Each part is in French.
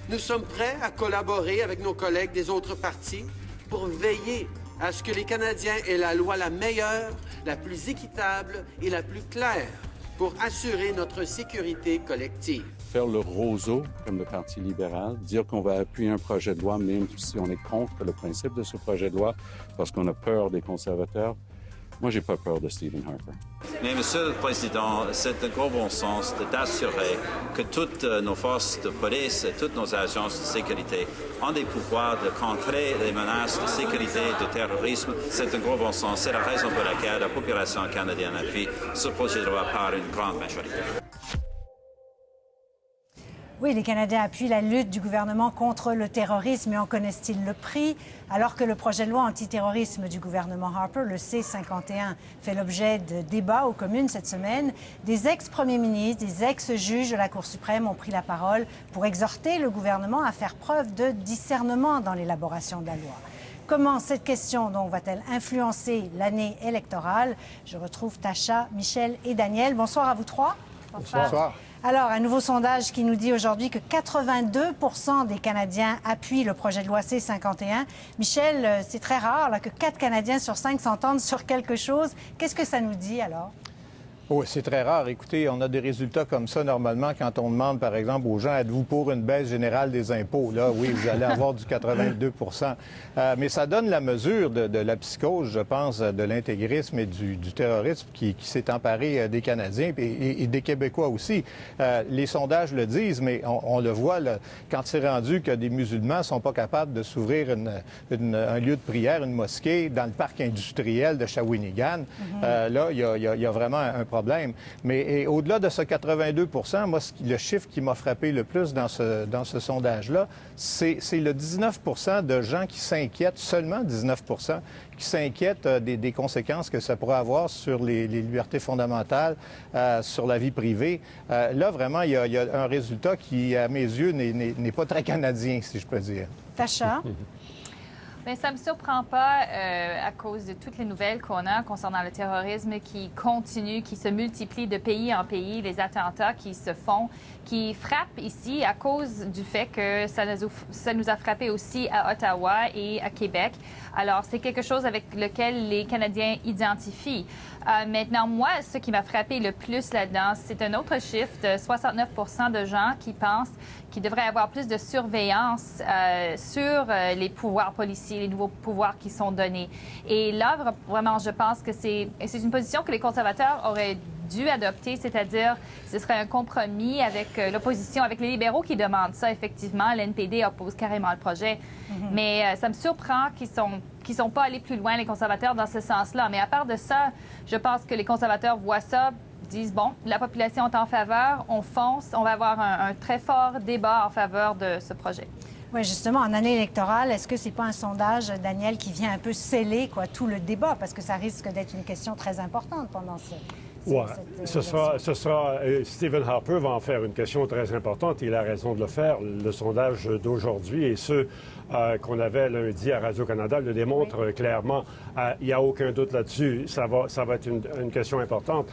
Nous sommes prêts à collaborer avec nos collègues des autres partis pour veiller à ce que les Canadiens aient la loi la meilleure, la plus équitable et la plus claire pour assurer notre sécurité collective. Faire le roseau, comme le Parti libéral, dire qu'on va appuyer un projet de loi, même si on est contre le principe de ce projet de loi, parce qu'on a peur des conservateurs. Moi, j'ai pas peur de Stephen Harper. Mais, Monsieur le Président, c'est un gros bon sens d'assurer que toutes nos forces de police et toutes nos agences de sécurité ont des pouvoirs de contrer les menaces de sécurité et de terrorisme. C'est un gros bon sens. C'est la raison pour laquelle la population canadienne appuie ce projet de loi par une grande majorité. Oui, les Canadiens appuient la lutte du gouvernement contre le terrorisme, mais en connaissent-ils le prix? Alors que le projet de loi antiterrorisme du gouvernement Harper, le C-51, fait l'objet de débats aux communes cette semaine, des ex-premiers ministres, des ex-juges de la Cour suprême ont pris la parole pour exhorter le gouvernement à faire preuve de discernement dans l'élaboration de la loi. Comment cette question donc va-t-elle influencer l'année électorale? Je retrouve Tasha, Michel et Daniel. Bonsoir à vous trois. Bonsoir. Alors, un nouveau sondage qui nous dit aujourd'hui que 82 % des Canadiens appuient le projet de loi C-51. Michel, c'est très rare là, que 4 Canadiens sur 5 s'entendent sur quelque chose. Qu'est-ce que ça nous dit alors? Oui, c'est très rare. Écoutez, on a des résultats comme ça normalement quand on demande, par exemple, aux gens, êtes-vous pour une baisse générale des impôts? Là, oui, vous allez avoir du 82 mais ça donne la mesure de la psychose, je pense, de l'intégrisme et du terrorisme qui s'est emparé des Canadiens et des Québécois aussi. Les sondages le disent, mais on le voit là, quand c'est rendu que des musulmans ne sont pas capables de s'ouvrir un lieu de prière, une mosquée, dans le parc industriel de Shawinigan. Là, il y a vraiment un problème. Mais au-delà de ce 82 moi, le chiffre qui m'a frappé le plus dans ce sondage-là, c'est le 19 de gens qui s'inquiètent, seulement 19 qui s'inquiètent des conséquences que ça pourrait avoir sur les libertés fondamentales, sur la vie privée. Là, vraiment, il y a un résultat qui, à mes yeux, n'est pas très canadien, si je peux dire. Tasha? Bien, ça ne me surprend pas à cause de toutes les nouvelles qu'on a concernant le terrorisme qui continue, qui se multiplie de pays en pays, les attentats qui se font, qui frappent ici à cause du fait que ça nous a frappé aussi à Ottawa et à Québec. Alors, c'est quelque chose avec lequel les Canadiens identifient. Maintenant, moi, ce qui m'a frappé le plus là-dedans, c'est un autre chiffre de 69 % de gens qui pensent qu'il devrait y avoir plus de surveillance sur les pouvoirs policiers, les nouveaux pouvoirs qui sont donnés. Et là, vraiment, je pense que c'est une position que les conservateurs auraient dû adopter, c'est-à-dire ce serait un compromis avec l'opposition, avec les libéraux qui demandent ça, effectivement. L'NPD oppose carrément le projet. Mais ça me surprend qu'ils sont pas allés plus loin, les conservateurs, dans ce sens-là. Mais à part de ça, je pense que les conservateurs voient ça, disent, bon, la population est en faveur, on fonce, on va avoir un très fort débat en faveur de ce projet. Oui, justement, en année électorale, est-ce que c'est pas un sondage, Daniel, qui vient un peu sceller tout le débat? Parce que ça risque d'être une question très importante pendant Oui, ce sera Stephen Harper va en faire une question très importante. Il a raison de le faire. Le sondage d'aujourd'hui et ceux qu'on avait lundi à Radio-Canada le démontrent clairement. Il n'y a aucun doute là-dessus. Ça va être une question importante.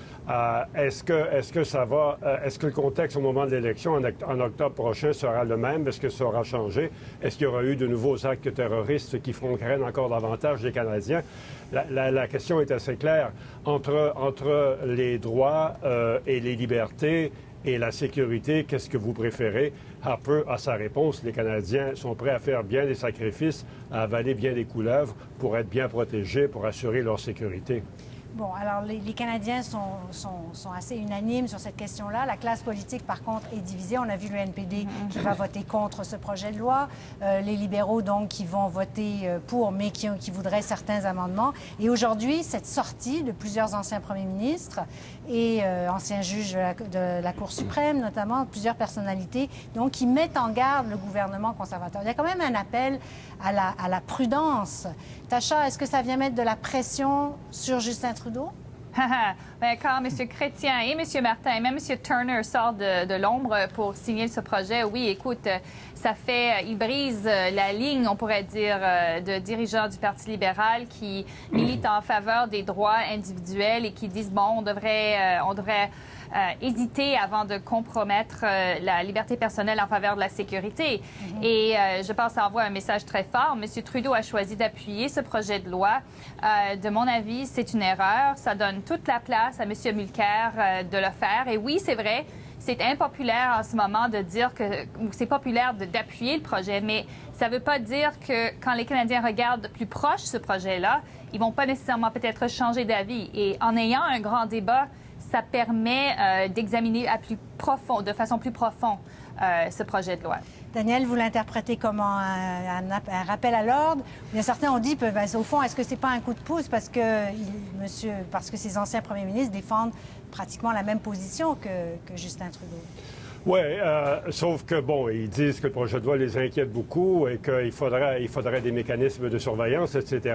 Est-ce que le contexte au moment de l'élection en octobre prochain sera le même? Est-ce que ça aura changé? Est-ce qu'il y aura eu de nouveaux actes terroristes qui feront craindre encore davantage les Canadiens? La question est assez claire. Entre les droits et les libertés et la sécurité, qu'est-ce que vous préférez? Harper a sa réponse. Les Canadiens sont prêts à faire bien des sacrifices, à avaler bien des couleuvres pour être bien protégés, pour assurer leur sécurité. Bon, alors les Canadiens sont assez unanimes sur cette question-là. La classe politique, par contre, est divisée. On a vu le NPD qui va voter contre ce projet de loi. Les libéraux, donc, qui vont voter pour, mais qui voudraient certains amendements. Et aujourd'hui, cette sortie de plusieurs anciens premiers ministres et anciens juges de la Cour suprême, notamment, plusieurs personnalités, donc, qui mettent en garde le gouvernement conservateur. Il y a quand même un appel à la prudence. Tasha, est-ce que ça vient mettre de la pression sur Justin Trudeau? Bien, quand M. Chrétien et M. Martin et même M. Turner sortent de l'ombre pour signer ce projet, oui, écoute, il brise la ligne, on pourrait dire, de dirigeants du Parti libéral qui militent en faveur des droits individuels et qui disent, bon, on devrait hésiter avant de compromettre la liberté personnelle en faveur de la sécurité. Et je pense que ça envoie un message très fort. M. Trudeau a choisi d'appuyer ce projet de loi. De mon avis, c'est une erreur. Ça donne toute la place à M. Mulcair de le faire. Et oui, c'est vrai, c'est impopulaire en ce moment de dire que c'est populaire d'appuyer le projet, mais ça ne veut pas dire que quand les Canadiens regardent de plus proche ce projet-là, ils ne vont pas nécessairement peut-être changer d'avis. Et en ayant un grand débat, ça permet d'examiner de façon plus profonde ce projet de loi. Daniel, vous l'interprétez comment un rappel à l'ordre? Bien, certains ont dit, au fond, est-ce que c'est pas un coup de pouce parce que ces anciens premiers ministres défendent pratiquement la même position que Justin Trudeau? Oui, sauf que, bon, ils disent que le projet de loi les inquiète beaucoup et qu'il faudrait des mécanismes de surveillance, etc.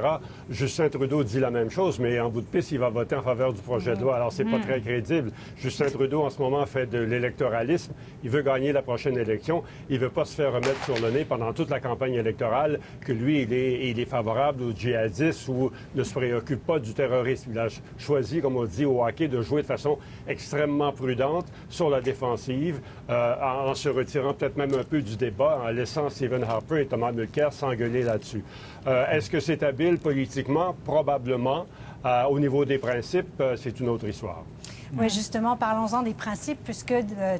Justin Trudeau dit la même chose, mais en bout de piste, il va voter en faveur du projet de loi. Alors, c'est pas très crédible. Justin Trudeau, en ce moment, fait de l'électoralisme. Il veut gagner la prochaine élection. Il veut pas se faire remettre sur le nez pendant toute la campagne électorale que lui, il est favorable aux djihadistes ou ne se préoccupe pas du terrorisme. Il a choisi, comme on dit au hockey, de jouer de façon extrêmement prudente sur la défensive, en se retirant peut-être même un peu du débat, en laissant Stephen Harper et Thomas Mulcair s'engueuler là-dessus. Est-ce que c'est habile politiquement? Probablement. Au niveau des principes, c'est une autre histoire. Oui, justement, parlons-en des principes, puisque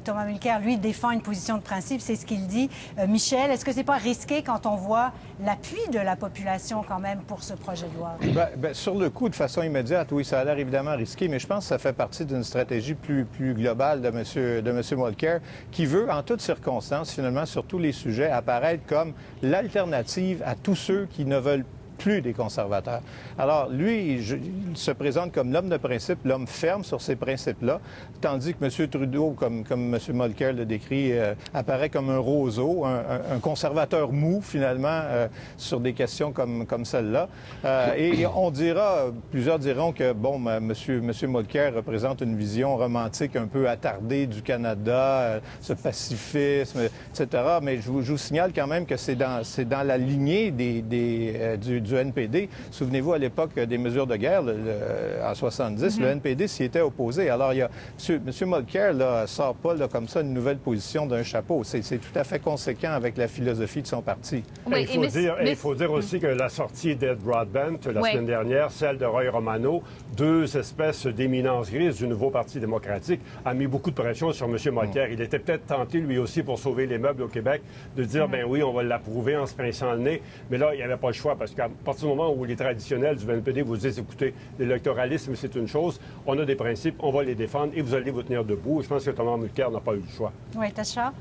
Thomas Mulcair, lui, défend une position de principe, c'est ce qu'il dit. Michel, est-ce que c'est pas risqué quand on voit l'appui de la population quand même pour ce projet de loi? Sur le coup, de façon immédiate, oui, ça a l'air évidemment risqué, mais je pense que ça fait partie d'une stratégie plus globale de M. Mulcair, qui veut, en toutes circonstances, finalement, sur tous les sujets, apparaître comme l'alternative à tous ceux qui ne veulent plus des conservateurs. Alors, lui, il se présente comme l'homme de principe, l'homme ferme sur ces principes-là, tandis que M. Trudeau, comme M. Mulcair le décrit, apparaît comme un roseau, un conservateur mou, finalement, sur des questions comme celle-là. Et on dira, plusieurs diront que, bon, M. Mulcair représente une vision romantique un peu attardée du Canada, ce pacifisme, etc. Mais je vous signale quand même que c'est dans la lignée du NPD. Souvenez-vous, à l'époque des mesures de guerre, en 70, le NPD s'y était opposé. Alors, M. Mulcair ne sort pas comme ça une nouvelle position d'un chapeau. C'est tout à fait conséquent avec la philosophie de son parti. Oui, il faut dire aussi que la sortie d'Ed Broadbent la semaine dernière, celle de Roy Romano, deux espèces d'éminences grises du nouveau Parti démocratique, a mis beaucoup de pression sur M. Mulcair. Il était peut-être tenté, lui aussi, pour sauver les meubles au Québec, de dire, ben oui, on va l'approuver en se pinçant le nez. Mais là, il n'y avait pas le choix, parce qu'à partir du moment où les traditionnels du NPD vous disent, écoutez, l'électoralisme, c'est une chose, on a des principes, on va les défendre et vous allez vous tenir debout. Je pense que Thomas Mulcair n'a pas eu le choix. Oui, Tasha?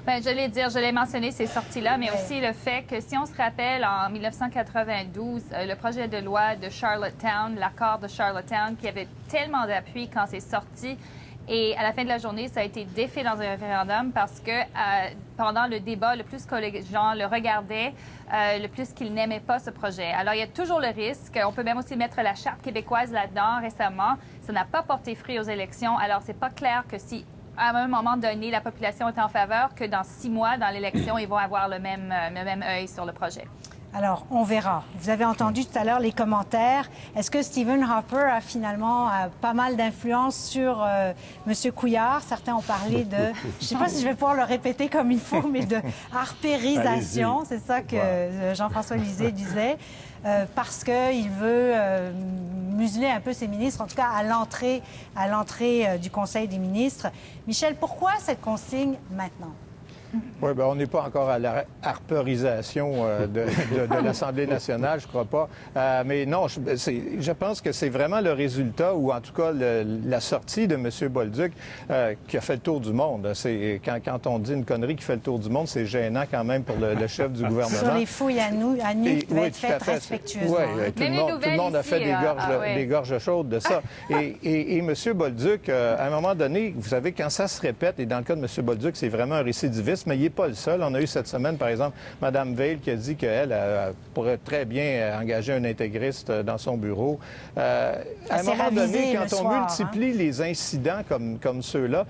Bien, je l'ai mentionné, ces sorties-là, mais aussi le fait que si on se rappelle, en 1992, le projet de loi de Charlottetown, l'accord de Charlottetown, qui avait tellement d'appui quand c'est sorti, et à la fin de la journée, ça a été défait dans un référendum parce que pendant le débat, le plus que les gens le regardaient, le plus qu'ils n'aimaient pas ce projet. Alors, il y a toujours le risque. On peut même aussi mettre la Charte québécoise là-dedans récemment. Ça n'a pas porté fruit aux élections. Alors, c'est pas clair que si, à un moment donné, la population est en faveur, que dans 6 mois, dans l'élection, ils vont avoir le même œil sur le projet. Alors, on verra. Vous avez entendu tout à l'heure les commentaires. Est-ce que Stephen Harper a finalement pas mal d'influence sur M. Couillard? Certains ont parlé de, je ne sais pas si je vais pouvoir le répéter comme il faut, mais de harpérisation. C'est ça que Jean-François Lisée disait. Parce qu'il veut museler un peu ses ministres, en tout cas à l'entrée du Conseil des ministres. Michel, pourquoi cette consigne maintenant? Oui, bien, on n'est pas encore à la harperisation de l'Assemblée nationale, je crois pas. Mais non, je pense que c'est vraiment le résultat, ou en tout cas la sortie de M. Bolduc qui a fait le tour du monde. Quand on dit une connerie qui fait le tour du monde, c'est gênant quand même pour le chef du gouvernement. Sur les fouilles à nu, qui devaient être faites respectueusement. Oui, tout le monde a fait des gorges chaudes de ça. Et M. Bolduc, à un moment donné, vous savez, quand ça se répète, et dans le cas de M. Bolduc, c'est vraiment un récidiviste, journalistes, mais il n'est pas le seul. On a eu cette semaine, par exemple, Mme Veil qui a dit qu'elle pourrait très bien engager un intégriste dans son bureau. À un moment donné, quand on multiplie les incidents comme ceux-là,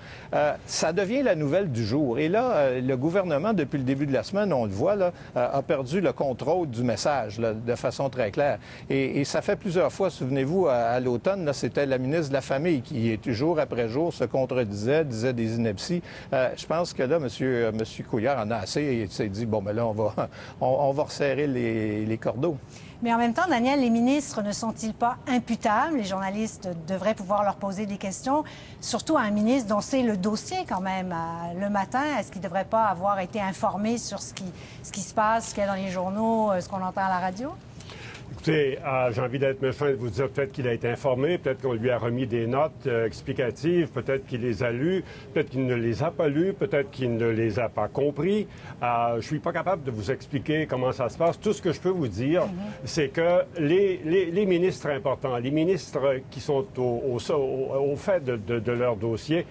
ça devient la nouvelle du jour. Et là, le gouvernement, depuis le début de la semaine, on le voit, là, a perdu le contrôle du message là, de façon très claire. Et ça fait plusieurs fois, souvenez-vous, à l'automne, c'était la ministre de la Famille qui, jour après jour, se contredisait, disait des inepties. Je pense que là, M. Couillard en a assez et il s'est dit, bon, ben là, on va resserrer les cordeaux. Mais en même temps, Daniel, les ministres ne sont-ils pas imputables? Les journalistes devraient pouvoir leur poser des questions, surtout à un ministre dont c'est le dossier quand même. Le matin, est-ce qu'il ne devrait pas avoir été informé sur ce qui se passe, ce qu'il y a dans les journaux, ce qu'on entend à la radio? Écoutez, j'ai envie d'être méchant et de vous dire peut-être qu'il a été informé, peut-être qu'on lui a remis des notes explicatives, peut-être qu'il les a lues, peut-être qu'il ne les a pas lues, peut-être qu'il ne les a pas compris. Je suis pas capable de vous expliquer comment ça se passe. Tout ce que je peux vous dire, c'est que les ministres importants, les ministres qui sont au fait de leur dossier,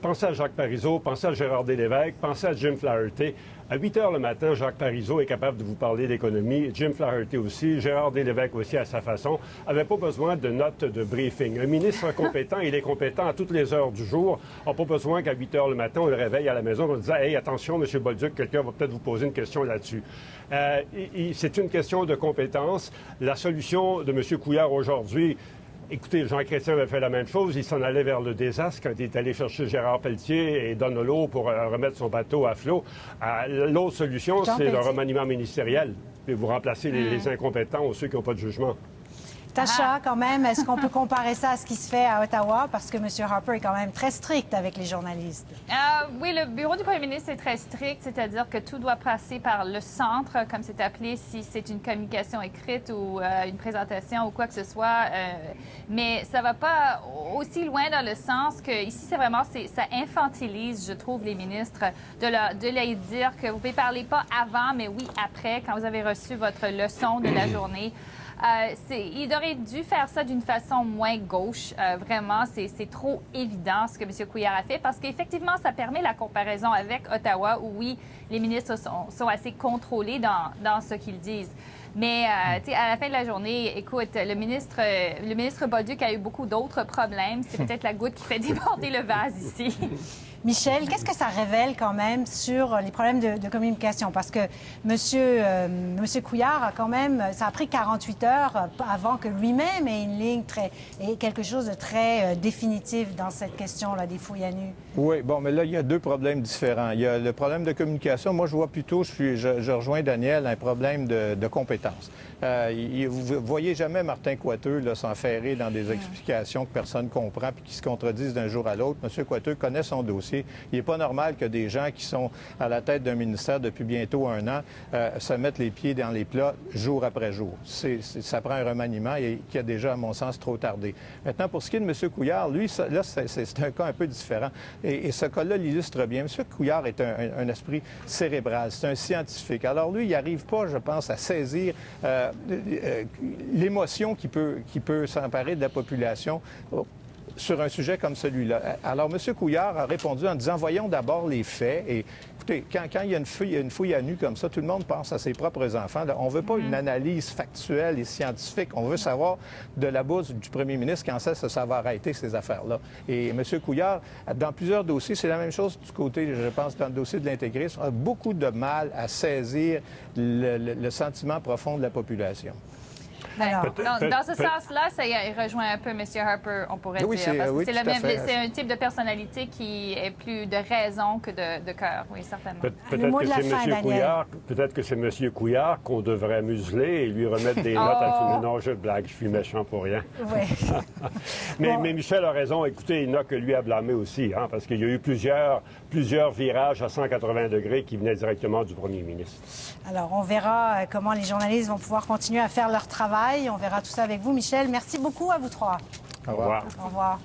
pensez à Jacques Parizeau, pensez à Gérard Lévesque, pensez à Jim Flaherty. À 8 heures le matin, Jacques Parizeau est capable de vous parler d'économie. Jim Flaherty aussi, Gérard Lévesque aussi à sa façon, n'avait pas besoin de notes de briefing. Un ministre compétent, il est compétent à toutes les heures du jour. On n'a pas besoin qu'à 8 heures le matin, on le réveille à la maison en disant « Hey, attention, M. Bolduc, quelqu'un va peut-être vous poser une question là-dessus. » C'est une question de compétence. La solution de M. Couillard aujourd'hui, écoutez, Jean Chrétien avait fait la même chose. Il s'en allait vers le désastre quand il est allé chercher Gérard Pelletier et Donolo pour remettre son bateau à flot. L'autre solution, c'est le remaniement ministériel. Et vous remplacez les incompétents ou ceux qui n'ont pas de jugement. Tacha, quand même, est-ce qu'on peut comparer ça à ce qui se fait à Ottawa? Parce que M. Harper est quand même très strict avec les journalistes. Oui, le bureau du premier ministre est très strict, c'est-à-dire que tout doit passer par le centre, comme c'est appelé, si c'est une communication écrite ou une présentation ou quoi que ce soit. Mais ça ne va pas aussi loin dans le sens que ici, c'est vraiment, ça infantilise, je trouve, les ministres, de leur dire que vous ne pouvez parler pas avant, mais oui après, quand vous avez reçu votre leçon de la journée. Il aurait dû faire ça d'une façon moins gauche. Vraiment, c'est trop évident ce que M. Couillard a fait parce qu'effectivement, ça permet la comparaison avec Ottawa où, oui, les ministres sont assez contrôlés dans ce qu'ils disent. Mais à la fin de la journée, écoute, le ministre Bolduc a eu beaucoup d'autres problèmes. C'est peut-être la goutte qui fait déborder le vase ici. Michel, qu'est-ce que ça révèle quand même sur les problèmes de communication? Parce que M. Couillard a quand même... Ça a pris 48 heures avant que lui-même ait une ligne et quelque chose de très définitif dans cette question-là des fouilles à nu. Oui, bon, mais là, il y a deux problèmes différents. Il y a le problème de communication. Moi, je vois plutôt, je rejoins Daniel, un problème de compétence. Vous ne voyez jamais Martin Coiteux s'enferrer dans des explications que personne ne comprend puis qui se contredisent d'un jour à l'autre. M. Coiteux connaît son dossier. Il n'est pas normal que des gens qui sont à la tête d'un ministère depuis bientôt 1 an se mettent les pieds dans les plats jour après jour. Ça prend un remaniement et qui a déjà, à mon sens, trop tardé. Maintenant, pour ce qui est de M. Couillard, lui, là, c'est un cas un peu différent. Et ce cas-là l'illustre bien. M. Couillard est un esprit cérébral, c'est un scientifique. Alors lui, il n'arrive pas, je pense, à saisir l'émotion qui peut s'emparer de la population sur un sujet comme celui-là. Alors, M. Couillard a répondu en disant, voyons d'abord les faits. Et écoutez, quand il y a une fouille à nu comme ça, tout le monde pense à ses propres enfants. Là, on ne veut pas une analyse factuelle et scientifique. On veut savoir de la bouche du premier ministre quand ça va arrêter ces affaires-là. Et M. Couillard, dans plusieurs dossiers, c'est la même chose du côté, je pense, dans le dossier de l'intégrisme, a beaucoup de mal à saisir le sentiment profond de la population. Alors, dans ce sens-là, ça rejoint un peu M. Harper, on pourrait dire. Parce que c'est un type de personnalité qui est plus de raison que de cœur, oui, certainement. Peut-être que c'est M. Couillard qu'on devrait museler et lui remettre des notes à tout le... Non, je blague, je suis méchant pour rien. Oui. mais Michel a raison. Écoutez, il n'a que lui à blâmer aussi, parce qu'il y a eu plusieurs virages à 180 degrés qui venaient directement du premier ministre. Alors, on verra comment les journalistes vont pouvoir continuer à faire leur travail. On verra tout ça avec vous, Michel. Merci beaucoup à vous trois. Au revoir. Au revoir.